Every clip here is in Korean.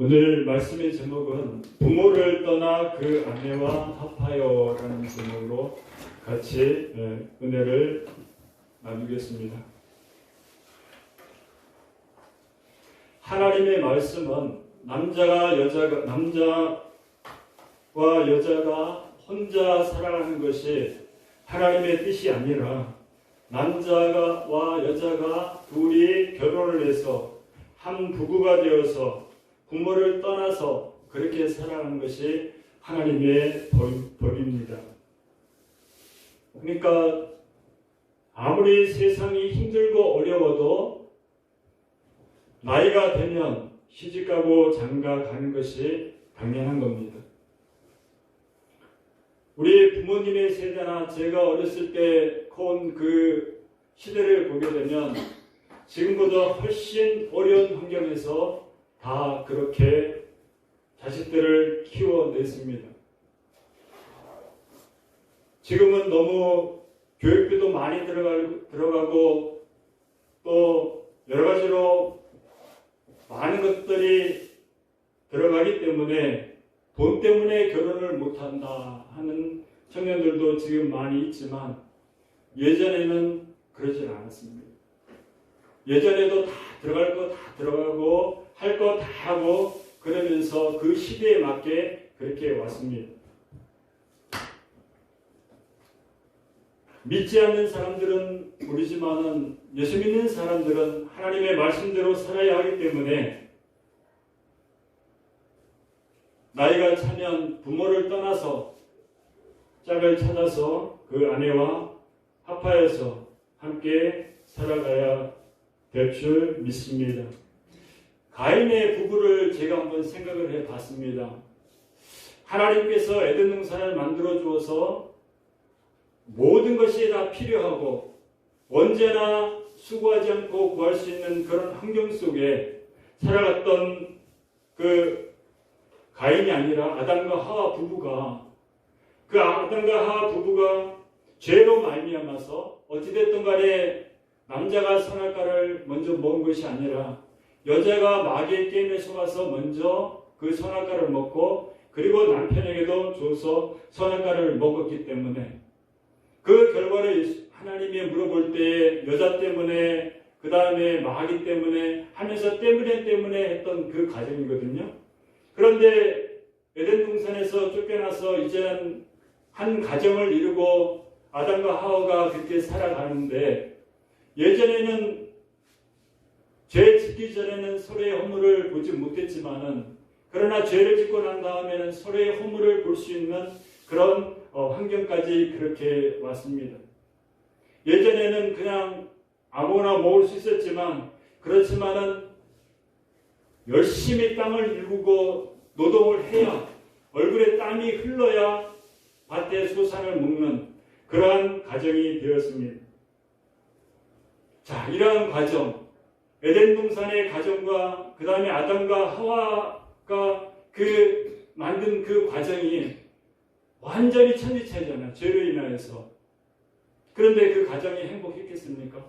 오늘 말씀의 제목은 부모를 떠나 그 아내와 합하여라는 제목으로 같이 은혜를 나누겠습니다. 하나님의 말씀은 남자와 여자가 혼자 살아가는 것이 하나님의 뜻이 아니라 남자와 여자가 둘이 결혼을 해서 한 부부가 되어서 부모를 떠나서 그렇게 살아가는 것이 하나님의 법입니다. 그러니까 아무리 세상이 힘들고 어려워도 나이가 되면 시집가고 장가 가는 것이 당연한 겁니다. 우리 부모님의 세대나 제가 어렸을 때 온 그 시대를 보게 되면 지금보다 훨씬 어려운 환경에서 다 그렇게 자식들을 키워냈습니다. 지금은 너무 교육비도 많이 들어가고 또 여러 가지로 많은 것들이 들어가기 때문에 돈 때문에 결혼을 못한다 하는 청년들도 지금 많이 있지만 예전에는 그러지 않았습니다. 예전에도 다 들어갈 거 다 들어가고 할 거 다 하고 그러면서 그 시대에 맞게 그렇게 왔습니다. 믿지 않는 사람들은 모르지만은 예수 믿는 사람들은 하나님의 말씀대로 살아야 하기 때문에 나이가 차면 부모를 떠나서 짝을 찾아서 그 아내와 합하여서 함께 살아가야 될 줄 믿습니다. 가인의 부부를 제가 한번 생각을 해봤습니다. 하나님께서 에덴 동산을 만들어 주어서 모든 것이 다 필요하고 언제나 수고하지 않고 구할 수 있는 그런 환경 속에 살아갔던 그 가인이 아니라 아담과 하와 부부가 그 아담과 하와 부부가 죄로 말미암아서 어찌됐든 간에 남자가 선악과를 먼저 먹은 것이 아니라 여자가 마귀의 게임에 속아서 먼저 그 선악과를 먹고 그리고 남편에게도 줘서 선악과를 먹었기 때문에 그 결과를 하나님이 물어볼 때 여자 때문에 그 다음에 마귀 때문에 하면서 때문에 했던 그 과정이거든요. 그런데 에덴 동산에서 쫓겨나서 이제는 한 가정을 이루고 아담과 하와가 그렇게 살아가는데 예전에는 죄 짓기 전에는 서로의 허물을 보지 못했지만은 그러나 죄를 짓고 난 다음에는 서로의 허물을 볼 수 있는 그런 환경까지 그렇게 왔습니다. 예전에는 그냥 아무거나 먹을 수 있었지만 그렇지만은 열심히 땅을 일구고 노동을 해야 얼굴에 땀이 흘러야 밭의 소산을 먹는 그러한 가정이 되었습니다. 자, 이러한 과정, 에덴 동산의 가정과 그 다음에 아담과 하와가 그 만든 그 과정이 완전히 천지차이잖아요. 죄로 인하여서. 그런데 그 가정이 행복했겠습니까?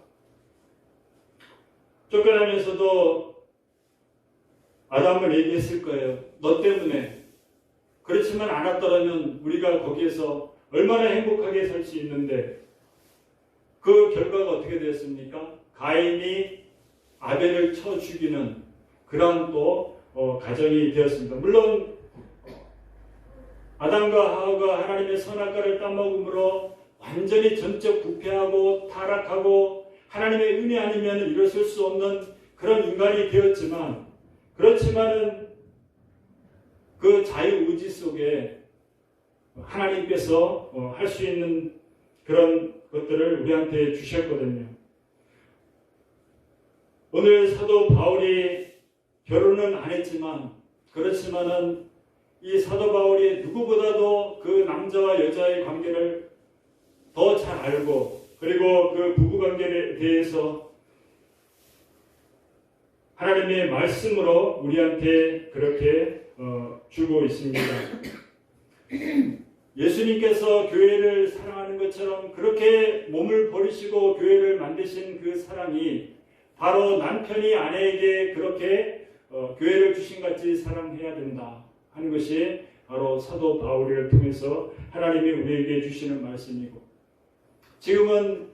쫓겨나면서도 아담을 얘기했을 거예요. 너 때문에. 그렇지만 않았더라면 우리가 거기에서 얼마나 행복하게 살 수 있는데 그 결과가 어떻게 되었습니까? 가인이 아벨을 쳐 죽이는 그런 또 가정이 되었습니다. 물론 아담과 하와가 하나님의 선악과를 따먹음으로 완전히 전적 부패하고 타락하고 하나님의 은혜 아니면 일어설 수 없는 그런 인간이 되었지만 그렇지만은 그 자유의지 속에 하나님께서 할 수 있는 그런 것들을 우리한테 주셨거든요. 오늘 사도 바울이 결혼은 안 했지만 그렇지만은 이 사도 바울이 누구보다도 그 남자와 여자의 관계를 더 잘 알고 그리고 그 부부관계에 대해서 하나님의 말씀으로 우리한테 그렇게 주고 있습니다. 예수님께서 교회를 사랑하는 것처럼 그렇게 몸을 버리시고 교회를 만드신 그 사랑이 바로 남편이 아내에게 그렇게 교회를 주신같이 사랑해야 된다 하는 것이 바로 사도 바울을 통해서 하나님이 우리에게 주시는 말씀이고, 지금은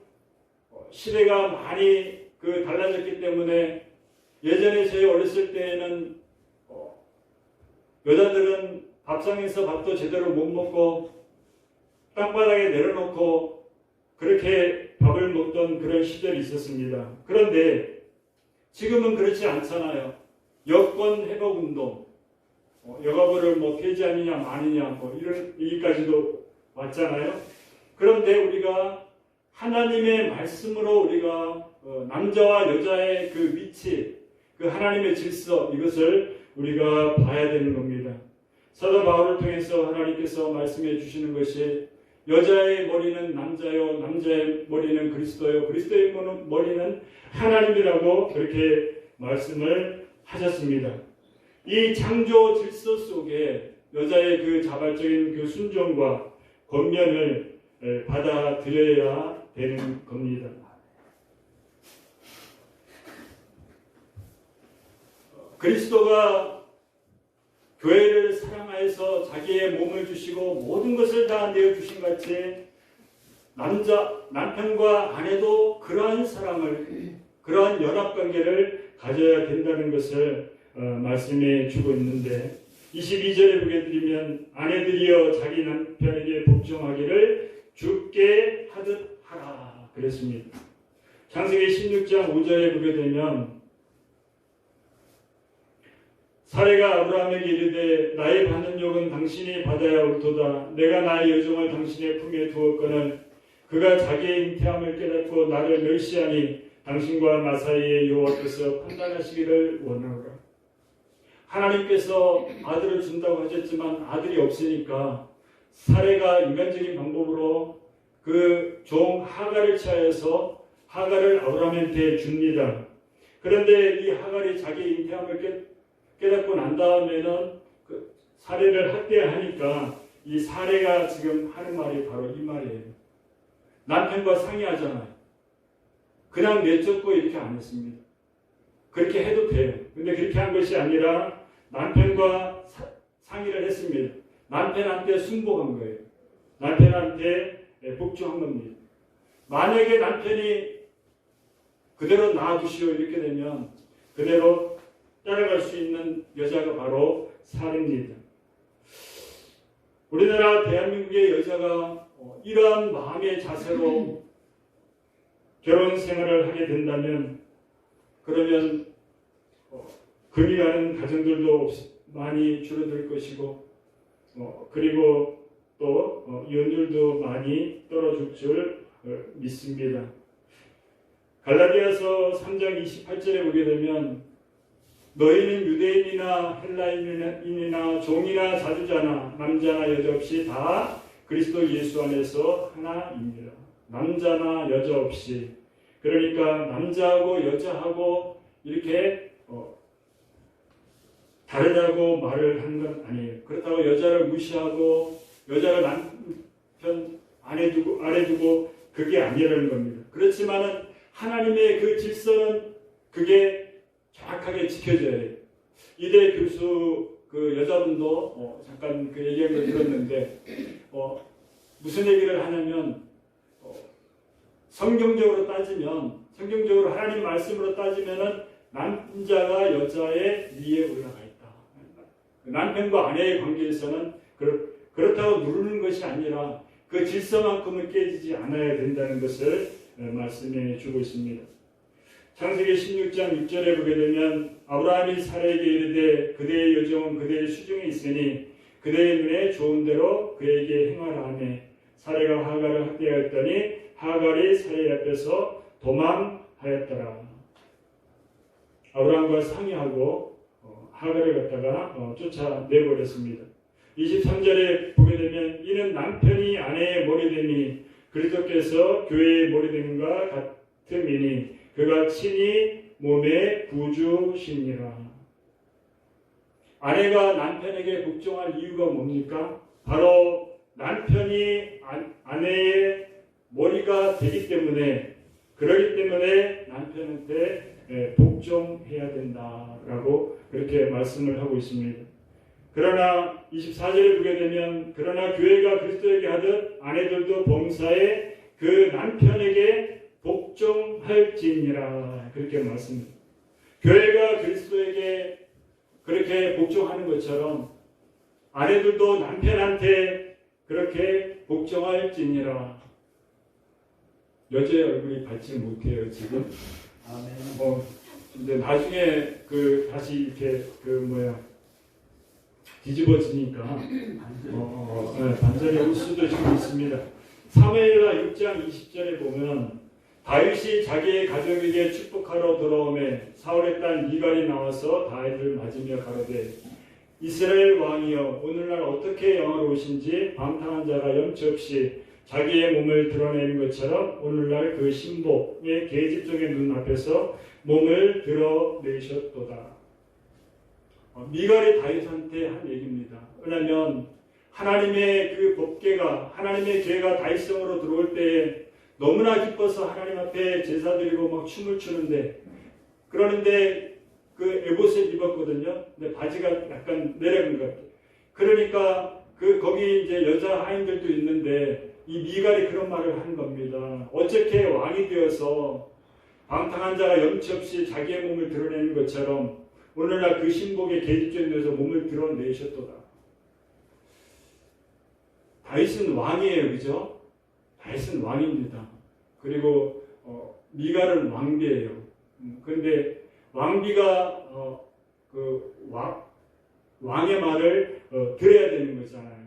시대가 많이 달라졌기 때문에 예전에 저희 어렸을 때에는 여자들은 밥상에서 밥도 제대로 못 먹고 땅바닥에 내려놓고 그렇게 밥을 먹던 그런 시절이 있었습니다. 그런데 지금은 그렇지 않잖아요. 여권 회복 운동, 여가부를 폐지하느냐 마느냐 이런 얘기까지도 왔잖아요. 그런데 우리가 하나님의 말씀으로 우리가 남자와 여자의 그 위치, 그 하나님의 질서, 이것을 우리가 봐야 되는 겁니다. 사도 바울을 통해서 하나님께서 말씀해 주시는 것이 여자의 머리는 남자요, 남자의 머리는 그리스도요, 그리스도의 머리는 하나님이라고 그렇게 말씀을 하셨습니다. 이 창조 질서 속에 여자의 그 자발적인 그 순종과 권면을 받아들여야 되는 겁니다. 그리스도가 교회를 사랑하여서 자기의 몸을 주시고 모든 것을 다 내어주신 같이 남편과 아내도 그러한 사랑을, 그러한 연합관계를 가져야 된다는 것을 말씀해 주고 있는데, 22절에 보게 되면 아내들이여 자기 남편에게 복종하기를 주께 하듯 하라 그랬습니다. 창세기 16장 5절에 보게 되면 사레가 아브라함에게 이르되 나의 받는 욕은 당신이 받아야 옳도다. 내가 나의 여종을 당신의 품에 두었거늘 그가 자기의 잉태함을 깨닫고 나를 멸시하니 당신과 나 사이에 여호와께서 판단하시기를 원하노라. 하나님께서 아들을 준다고 하셨지만 아들이 없으니까 사레가 인간적인 방법으로 그 종 하갈을 취하여서 하갈을 아브라함한테 줍니다. 그런데 이 하갈이 자기 잉태함을 깨닫고 난 다음에는 그 사례를 학대하니까 이 사례가 지금 하는 말이 바로 이 말이에요. 남편과 상의하잖아요. 그냥 내쫓고 이렇게 안 했습니다. 그렇게 해도 돼요. 근데 그렇게 한 것이 아니라 남편과 상의를 했습니다. 남편한테 순복한 거예요. 남편한테 복종한 겁니다. 만약에 남편이 그대로 놔두시오 이렇게 되면 그대로 따라갈 수 있는 여자가 바로 사례입니다. 우리나라 대한민국의 여자가 이러한 마음의 자세로 결혼 생활을 하게 된다면 그러면 금이 가는 가정들도 많이 줄어들 것이고 그리고 또 이혼율도 많이 떨어질 줄 믿습니다. 갈라디아서 3장 28절에 보게 되면 너희는 유대인이나 헬라인이나 종이나 자주자나 남자나 여자 없이 다 그리스도 예수 안에서 하나입니다. 남자나 여자 없이. 그러니까 남자하고 여자하고 이렇게 다르다고 말을 한 건 아니에요. 그렇다고 여자를 무시하고 여자를 남편 아래 두고 그게 아니라는 겁니다. 그렇지만은 하나님의 그 질서는 그게 정확하게 지켜져야 해요. 이대 교수 그 여자분도 잠깐 그 얘기한 걸 들었는데 무슨 얘기를 하냐면 성경적으로 하나님 말씀으로 따지면은 남자가 여자의 위에 올라가 있다. 남편과 아내의 관계에서는 그렇다고 누르는 것이 아니라 그 질서만큼은 깨지지 않아야 된다는 것을 말씀해 주고 있습니다. 창세기 16장 6절에 보게 되면 아브라함이 사라에게 이르되 그대의 여종은 그대의 수중에 있으니 그대의 눈에 좋은 대로 그에게 행하라 하매 사라가 하갈을 학대하였더니 하갈이 사라 앞에서 도망하였더라. 아브라함과 상의하고 하갈을 갖다가 쫓아내버렸습니다. 23절에 보게 되면 이는 남편이 아내의 머리됨이 그리스도께서 교회의 머리됨과 같음이니 그가 친히 몸의 구주시니라. 아내가 남편에게 복종할 이유가 뭡니까? 바로 남편이 아내의 머리가 되기 때문에 그러기 때문에 남편한테 복종해야 된다라고 그렇게 말씀을 하고 있습니다. 그러나 24절에 보게 되면 그러나 교회가 그리스도에게 하듯 아내들도 범사에 그 남편에게 복종할지니라 그렇게 말씀합니다. 교회가 그리스도에게 그렇게 복종하는 것처럼 아내들도 남편한테 그렇게 복종할지니라. 여자의 얼굴이 밝지 못해요 지금. 이제 나중에 다시 이렇게 뒤집어지니까 반전이 올 수도 지금 있습니다. 사무엘하 6장 20절에 보면 다윗이 자기의 가족에게 축복하러 돌아오매 사울의 딸 미갈이 나와서 다윗을 맞으며 가로되 이스라엘 왕이여 오늘날 어떻게 영화로우신지 방탕한 자가 염치 없이 자기의 몸을 드러내는 것처럼 오늘날 그 신복의 계집종의 눈앞에서 몸을 드러내셨도다. 미갈이 다윗한테 한 얘기입니다. 왜냐하면 하나님의 그 법궤가 하나님의 계가 다윗성으로 들어올 때에 너무나 기뻐서 하나님 앞에 제사 드리고 막 춤을 추는데 그러는데 그 에봇을 입었거든요. 근데 바지가 약간 내려간 것 같아요. 그러니까 거기 이제 여자 하인들도 있는데 이 미갈이 그런 말을 한 겁니다. 어떻게 왕이 되어서 방탕한 자가 염치 없이 자기의 몸을 드러내는 것처럼 오늘날 그 신복의 계집종에 대해서 몸을 드러내셨도다. 다윗은 왕이에요, 그죠? 다윗은 왕입니다. 그리고 미갈은 왕비예요. 그런데 왕비가 왕의 말을 들어야 되는 거잖아요.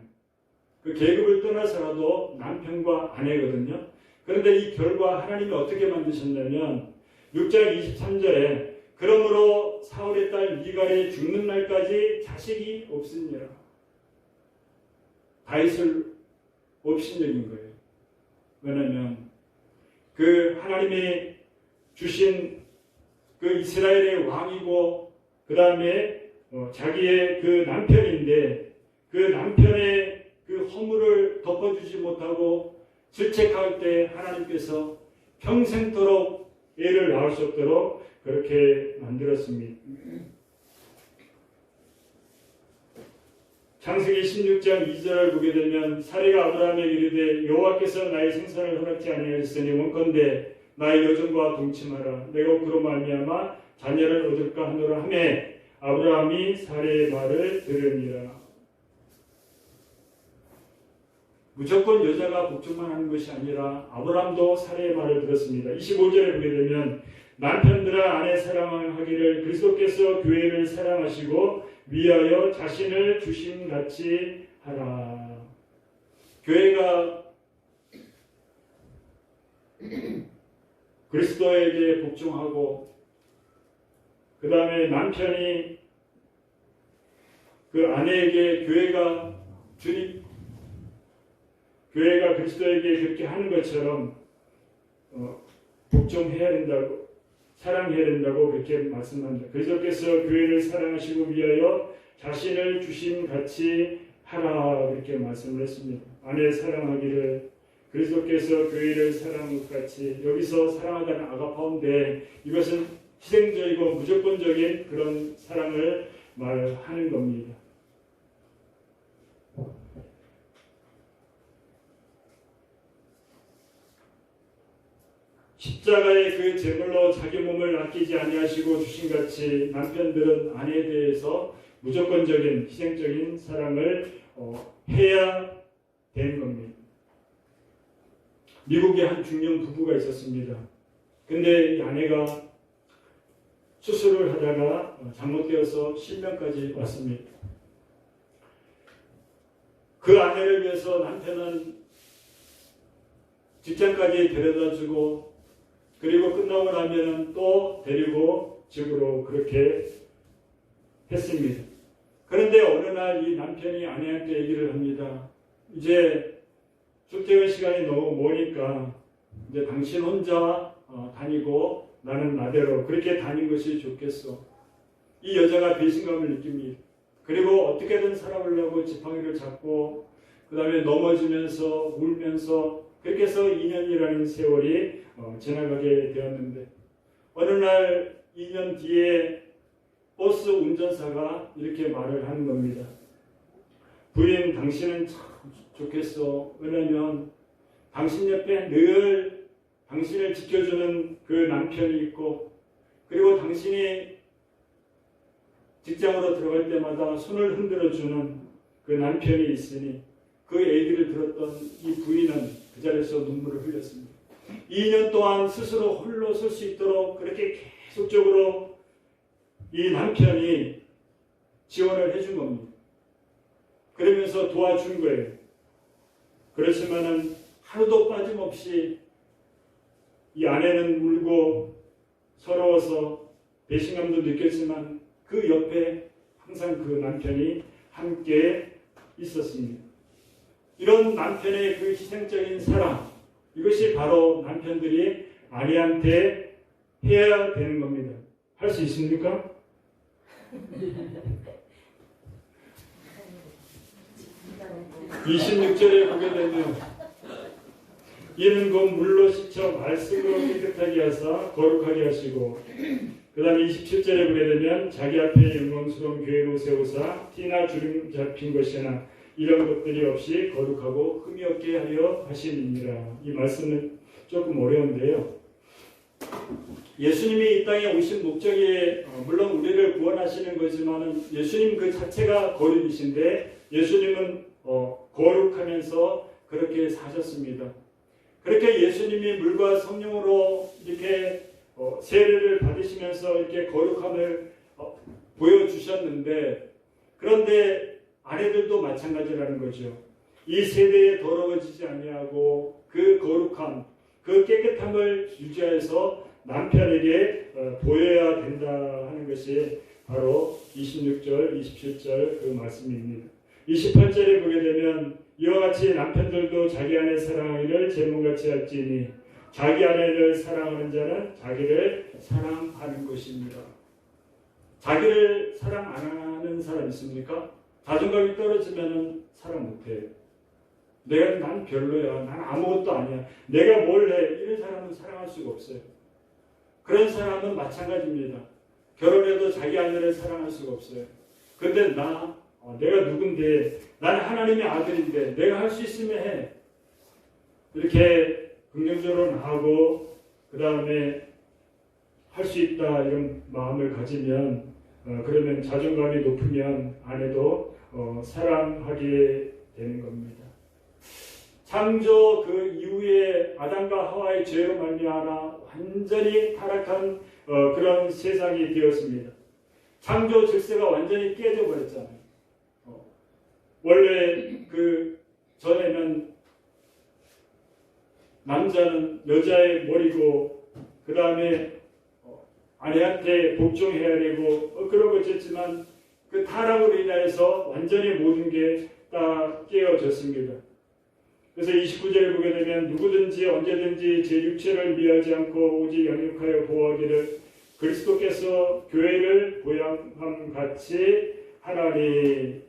그 계급을 떠나서라도 남편과 아내거든요. 그런데 이 결과 하나님이 어떻게 만드셨냐면 6장 23절에 그러므로 사울의 딸 미갈이 죽는 날까지 자식이 없으니라. 다윗을 업신여긴 거예요. 왜냐하면 그 하나님이 주신 그 이스라엘의 왕이고 그 다음에 자기의 그 남편인데 그 남편의 그 허물을 덮어주지 못하고 질책할 때 하나님께서 평생토록 애를 낳을 수 없도록 그렇게 만들었습니다. 창세기 16장 2절을 보게 되면 사례가 아브라함에게 이르되 여호와께서 나의 생산을 허락지 아니하였으니 원컨대 나의 여종과 동침하라. 내가 그로 말미암아 자녀를 얻을까 하노라 하매 아브라함이 사례의 말을 들으니라. 무조건 여자가 복종만 하는 것이 아니라 아브라함도 사례의 말을 들었습니다. 25절에 보게 되면 남편들아 아내 사랑하기를 그리스도께서 교회를 사랑하시고 위하여 자신을 주심같이 하라. 교회가 그리스도에게 복종하고 그 다음에 남편이 그 아내에게 교회가 그리스도에게 그렇게 하는 것처럼 복종해야 된다고 사랑해야 된다고 그렇게 말씀합니다. 그리스도께서 교회를 사랑하시고 위하여 자신을 주심같이 하라 이렇게 말씀을 했습니다. 아내 사랑하기를 그리스도께서 교회를 사랑한 것 같이 여기서 사랑하다는 아가파인데 이것은 희생적이고 무조건적인 그런 사랑을 말하는 겁니다. 십자가의 그 제물로 자기 몸을 아끼지 아니하시고 주신같이 남편들은 아내에 대해서 무조건적인 희생적인 사랑을 해야 되는 겁니다. 미국에 한 중년 부부가 있었습니다. 근데 이 아내가 수술을 하다가 잘못되어서 실명까지 왔습니다. 그 아내를 위해서 남편은 직장까지 데려다주고 그리고 끝나고 나면은 또 데리고 집으로 그렇게 했습니다. 그런데 어느 날 이 남편이 아내한테 얘기를 합니다. 이제 출퇴근 시간이 너무 머니까 이제 당신 혼자 다니고 나는 나대로 그렇게 다닌 것이 좋겠어. 이 여자가 배신감을 느낍니다. 그리고 어떻게든 살아보려고 지팡이를 잡고 그 다음에 넘어지면서 울면서 그렇게 해서 2년이라는 세월이 지나가게 되었는데 어느 날 2년 뒤에 버스 운전사가 이렇게 말을 하는 겁니다. 부인, 당신은 참 좋겠어. 왜냐면 당신 옆에 늘 당신을 지켜주는 그 남편이 있고, 그리고 당신이 직장으로 들어갈 때마다 손을 흔들어주는 그 남편이 있으니, 그 얘기를 들었던 이 부인은 그 자리에서 눈물을 흘렸습니다. 2년 동안 스스로 홀로 설 수 있도록 그렇게 계속적으로 이 남편이 지원을 해준 겁니다. 그러면서 도와준 거예요. 그렇지만은 하루도 빠짐없이 이 아내는 울고 서러워서 배신감도 느꼈지만 그 옆에 항상 그 남편이 함께 있었습니다. 이런 남편의 그 희생적인 사랑, 이것이 바로 남편들이 아내한테 해야 되는 겁니다. 할 수 있습니까? 26절에 보게 되면 이는 곧 물로 씻혀 말씀으로 깨끗하게 하사 거룩하게 하시고, 그 다음에 27절에 보게 되면 자기 앞에 영광스러운 교회로 세우사 티나 주름 잡힌 것이나 이런 것들이 없이 거룩하고 흠이 없게 하려 하시니라. 이 말씀은 조금 어려운데요. 예수님이 이 땅에 오신 목적이 물론 우리를 구원하시는 거지만 예수님 그 자체가 거룩이신데, 예수님은 거룩하면서 그렇게 사셨습니다. 그렇게 예수님이 물과 성령으로 이렇게 세례를 받으시면서 이렇게 거룩함을 보여주셨는데, 그런데 아내들도 마찬가지라는 거죠. 이 세대에 더러워지지 아니하고 그 거룩함, 그 깨끗함을 유지해서 남편에게 보여야 된다 하는 것이 바로 26절, 27절 그 말씀입니다. 28절에 보게 되면 이와 같이 남편들도 자기 아내 사랑하기를 제물같이 할지니 자기 아내를 사랑하는 자는 자기를 사랑하는 것입니다. 자기를 사랑 안 하는 사람 있습니까? 자존감이 떨어지면 사랑 못해요. 난 별로야. 난 아무것도 아니야. 내가 뭘 해. 이런 사람은 사랑할 수가 없어요. 그런 사람은 마찬가지입니다. 결혼해도 자기 아내를 사랑할 수가 없어요. 근데 내가 누군데, 난 하나님의 아들인데 내가 할 수 있으면 해. 이렇게 긍정적으로 나가고 그 다음에 할 수 있다 이런 마음을 가지면 그러면 자존감이 높으면 아내도 사랑하게 되는 겁니다. 창조 그 이후에 아담과 하와의 죄로 말미암아 완전히 타락한 그런 세상이 되었습니다. 창조 질서가 완전히 깨져 버렸잖아요. 원래 그 전에는 남자는 여자의 머리고 그 다음에 아내한테 복종해야 되고 그런 것이었지만 그 타락으로 인하여서 완전히 모든 게 다 깨어졌습니다. 그래서 29절에 보게 되면 누구든지 언제든지 제 육체를 미하지 않고 오직 양육하여 보호하기를 그리스도께서 교회를 보양함 같이 하나니.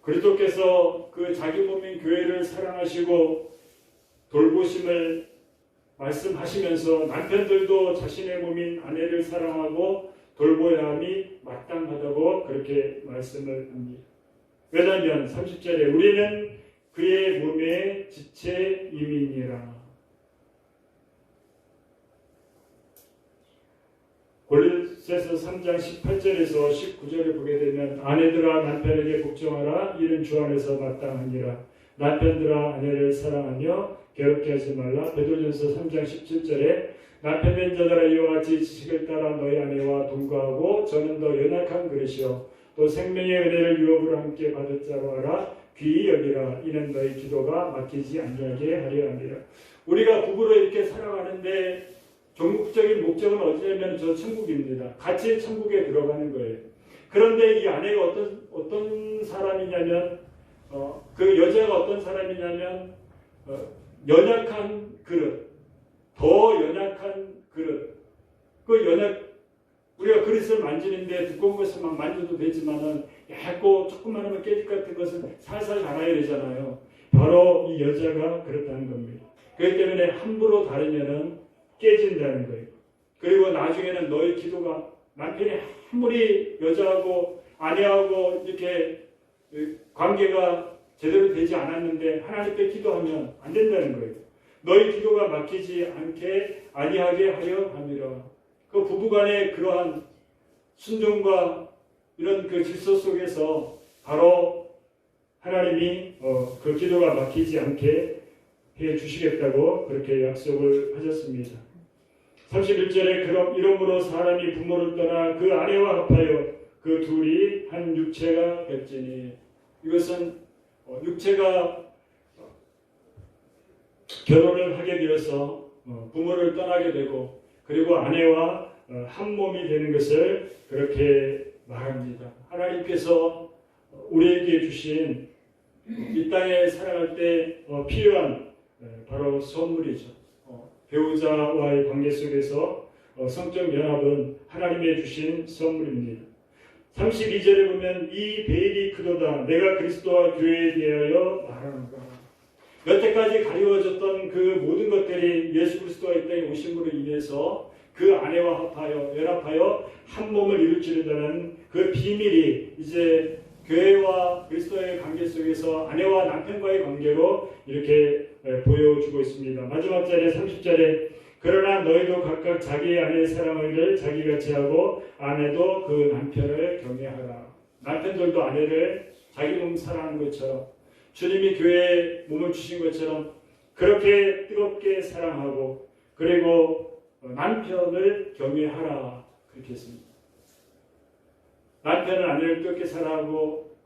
그리스도께서 그 자기 몸인 교회를 사랑하시고 돌보심을 말씀하시면서 남편들도 자신의 몸인 아내를 사랑하고 돌보야 함이 마땅하다고 그렇게 말씀을 합니다. 왜냐하면 30절에 우리는 그의 몸의 지체임이니라. 골로새서 3장 18절에서 19절을 보게 되면 아내들아 남편에게 복종하라. 이는 주 안에서 마땅하니라. 남편들아 아내를 사랑하며 괴롭게 하지 말라. 베드로전서 3장 17절에 남편된 자들아 이와 같이 지식을 따라 너희 아내와 동거하고 저는 더 연약한 그릇이요 또 생명의 은혜를 유업으로 함께 받을 자로 알아 귀히 여기라. 이는 너희 기도가 막히지 아니하게 하려 함이라. 우리가 부부로 이렇게 살아가는데 종국적인 목적은 어디냐면 저 천국입니다. 같이 천국에 들어가는 거예요. 그런데 이 아내가 어떤 사람이냐면 그 여자가 어떤 사람이냐면 연약한 그릇, 더 연약한 그릇. 우리가 그릇을 만지는데 두꺼운 것을 막 만져도 되지만은 얇고 조금만 하면 깨질 것 같은 것은 살살 갈아야 되잖아요. 바로 이 여자가 그렇다는 겁니다. 그렇기 때문에 함부로 다루면은 깨진다는 거예요. 그리고 나중에는 너의 기도가 남편이 아무리 여자하고 아내하고 이렇게 관계가 제대로 되지 않았는데 하나님께 기도하면 안 된다는 거예요. 너희 기도가 막히지 않게 아니하게 하려 함이라. 그 부부간의 그러한 순종과 이런 그 질서 속에서 바로 하나님이 그 기도가 막히지 않게 해 주시겠다고 그렇게 약속을 하셨습니다. 31절에 그럼 이러므로 사람이 부모를 떠나 그 아내와 합하여 그 둘이 한 육체가 됐지니, 이것은 육체가 결혼을 하게 되어서 부모를 떠나게 되고 그리고 아내와 한 몸이 되는 것을 그렇게 말합니다. 하나님께서 우리에게 주신 이 땅에 살아갈 때 필요한 바로 선물이죠. 배우자와의 관계 속에서 성적 연합은 하나님의 주신 선물입니다. 32절에 보면 이 베일이 크도다 내가 그리스도와 교회에 대하여 말하는가. 여태까지 가리워졌던 그 모든 것들이 예수 그리스도가 이 땅에 오심으로 인해서 그 아내와 합하여 연합하여 한 몸을 이룰지라는 그 비밀이 이제 교회와 그리스도의 관계 속에서 아내와 남편과의 관계로 이렇게 보여주고 있습니다. 마지막 절에 30절에 그러나 너희도 각각 자기의 아내의 사랑을 자기같이 하고 아내도 그 남편을 경외하라. 남편들도 아내를 자기 몸 사랑하는 것처럼 주님이 교회에 몸을 주신 것처럼 그렇게 뜨겁게 사랑하고 그리고 남편을 경외하라 그렇게 했습니다. 남편은 아내를 뜨겁게 사랑하고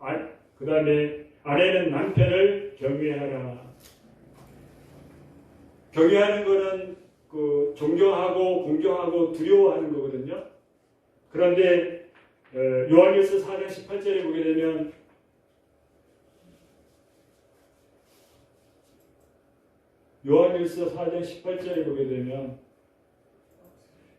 그 다음에 아내는 남편을 경외하라. 경외하는 것은 그 존경하고 공경하고 두려워하는 거거든요. 그런데 요한일서 4장 18절에 보게 되면 요한일서 4장 18절에 보게 되면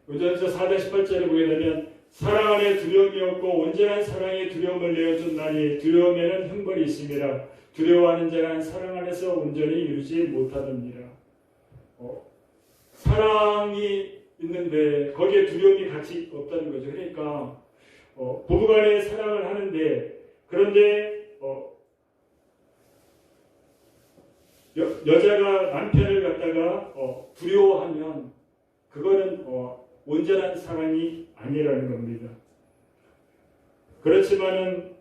요한일서 4장 18절에 보게 되면 사랑 안에 두려움이 없고 온전한 사랑의 두려움을 내어준다니 두려움에는 형벌이 있음이라 두려워하는 자는 사랑 안에서 온전히 이루지 못하느니라. 사랑이 있는데 거기에 두려움이 같이 없다는 거죠. 그러니까 부부간에 사랑을 하는데 그런데 여자가 남편을 갖다가 두려워하면 그거는 온전한 사랑이 아니라는 겁니다. 그렇지만은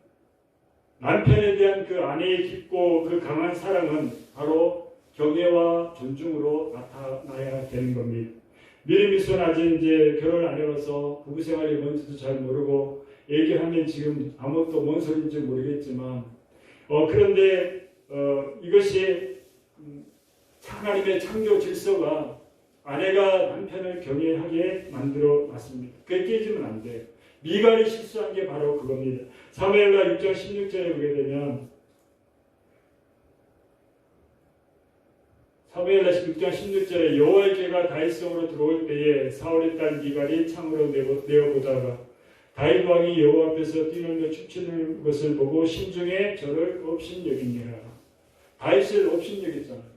남편에 대한 그 아내의 깊고 그 강한 사랑은 바로 경외와 존중으로 나타나야 되는 겁니다. 미리 미소는 아직 이제 결혼을 안 해봐서 부부 생활이 뭔지도 잘 모르고 얘기하면 지금 아무것도 뭔 소리인지 모르겠지만 그런데 이것이 하나님의 창조 질서가 아내가 남편을 경외하게 만들어 놨습니다. 그게 깨지면 안 돼요. 미갈이 실수한 게 바로 그겁니다. 사무엘하 6장 16절에 보게 되면 사무엘하 6장 16절에 여호와의 죄가 다윗성으로 들어올 때에 사울의 딸 미갈이 창으로 내어보다가 다윗 왕이 여호와 앞에서 뛰놀며 춤추는 것을 보고 심중에 저를 업신여기니라. 다윗을 업신여겼잖아요.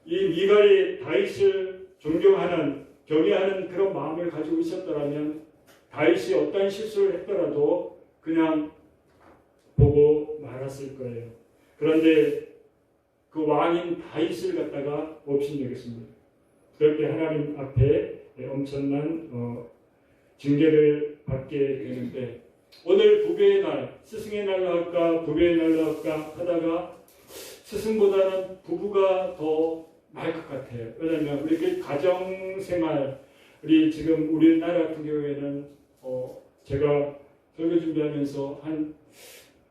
이 미갈이 다윗을 존경하는 경외하는 그런 마음을 가지고 있었더라면 다윗이 어떤 실수를 했더라도 그냥 보고 말았을 거예요. 그런데 그 왕인 다윗을 갖다가 업신여겼습니다. 그렇게 하나님 앞에 엄청난 징계를 받게 되는데 오늘 부부의 날, 스승의 날로 할까 부부의 날로 할까 하다가 스승보다는 부부가 더 나을 것 같아요. 왜냐하면 우리 가정생활이 지금 우리나라 같은 경우에는 제가 설교 준비하면서 한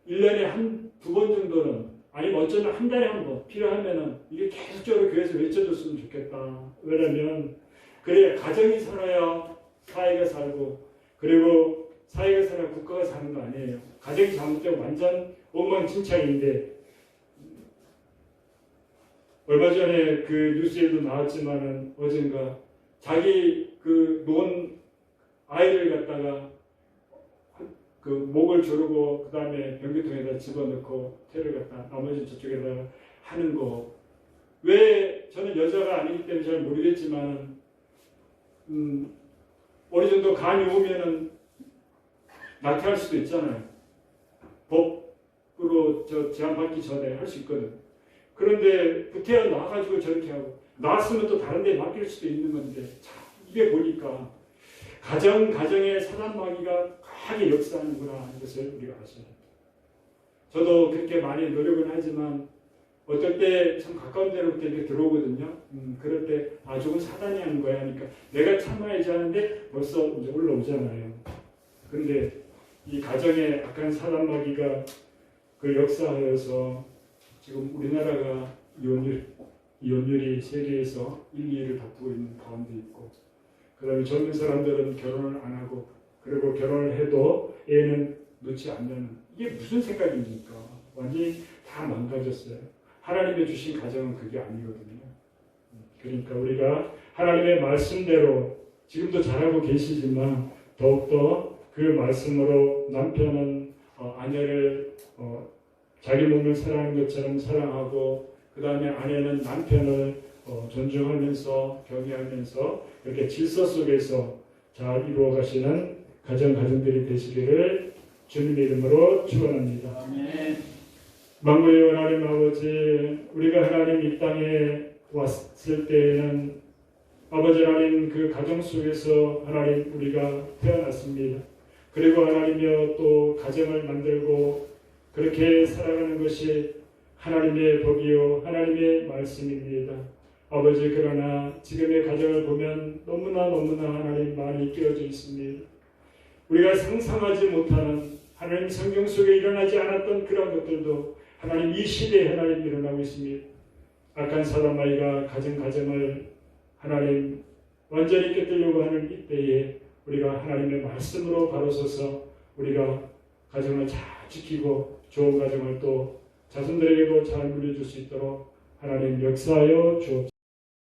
1년에 한 2번 정도는 아니면 어쩌면 한 달에 한 번 필요하면은 이게 계속적으로 교회에서 외쳐줬으면 좋겠다. 왜냐면 그래야 가정이 살아야 사회가 살고 그리고 사회가 살아야 국가가 사는 거 아니에요. 가정이 잘못되면 완전 엉망진창인데 얼마 전에 그 뉴스에도 나왔지만은 어젠가 자기 그 논 아이를 갖다가 그 목을 조르고 그 다음에 변기통에다 집어넣고 태를 갖다 나머지 저쪽에다가 하는 거. 왜 저는 여자가 아니기 때문에 잘 모르겠지만 어느 정도 간이 오면은 낙태할 수도 있잖아요. 법으로 제한받기 전에 할 수 있거든. 그런데 부태어 나와가지고 저렇게 하고 나왔으면 또 다른 데 맡길 수도 있는 건데 참 이게 보니까 가정의 사단마귀가 강하게 역사하는구나 하는 것을 우리가 아셔야 합니다. 저도 그렇게 많이 노력은 하지만 어떨 때 참 가까운 데로부터 이렇게 들어오거든요. 그럴 때 저건 사단이 하는 거야 하니까 내가 참아야지 하는데 벌써 이제 올라오잖아요. 그런데 이 가정에 악한 사단마귀가 그 역사하여서 지금 우리나라가 이혼율이 세계에서 1, 2위를 다투고 있는 가운데 있고, 그 다음에 젊은 사람들은 결혼을 안 하고, 그리고 결혼을 해도 애는 놓지 않는, 이게 무슨 생각입니까? 완전히 다 망가졌어요. 하나님의 주신 가정은 그게 아니거든요. 그러니까 우리가 하나님의 말씀대로 지금도 잘하고 계시지만 더욱더 그 말씀으로 남편은 아내를 자기 몸을 사랑하는 것처럼 사랑하고, 그 다음에 아내는 남편을 존중하면서 경외하면서 이렇게 질서 속에서 잘 이루어 가시는 가정들이 되시기를 주님의 이름으로 축원합니다. 아멘. 만군의 하나님 아버지, 우리가 하나님 이 땅에 왔을 때에는 아버지 하나님 그 가정 속에서 하나님 우리가 태어났습니다. 그리고 하나님이여 또 가정을 만들고 그렇게 살아가는 것이 하나님의 법이요 하나님의 말씀입니다. 아버지, 그러나 지금의 가정을 보면 너무나 하나님 많이 깨어져 있습니다. 우리가 상상하지 못하는 하나님 성경 속에 일어나지 않았던 그런 것들도 하나님 이 시대에 하나님 일어나고 있습니다. 악한 사단마귀가 가정을 하나님 완전히 깨뜨리려고 하는 이때에 우리가 하나님의 말씀으로 바로 서서 우리가 가정을 잘 지키고 좋은 가정을 또 자손들에게도 잘 물려줄 수 있도록 하나님 역사하여 주옵소서.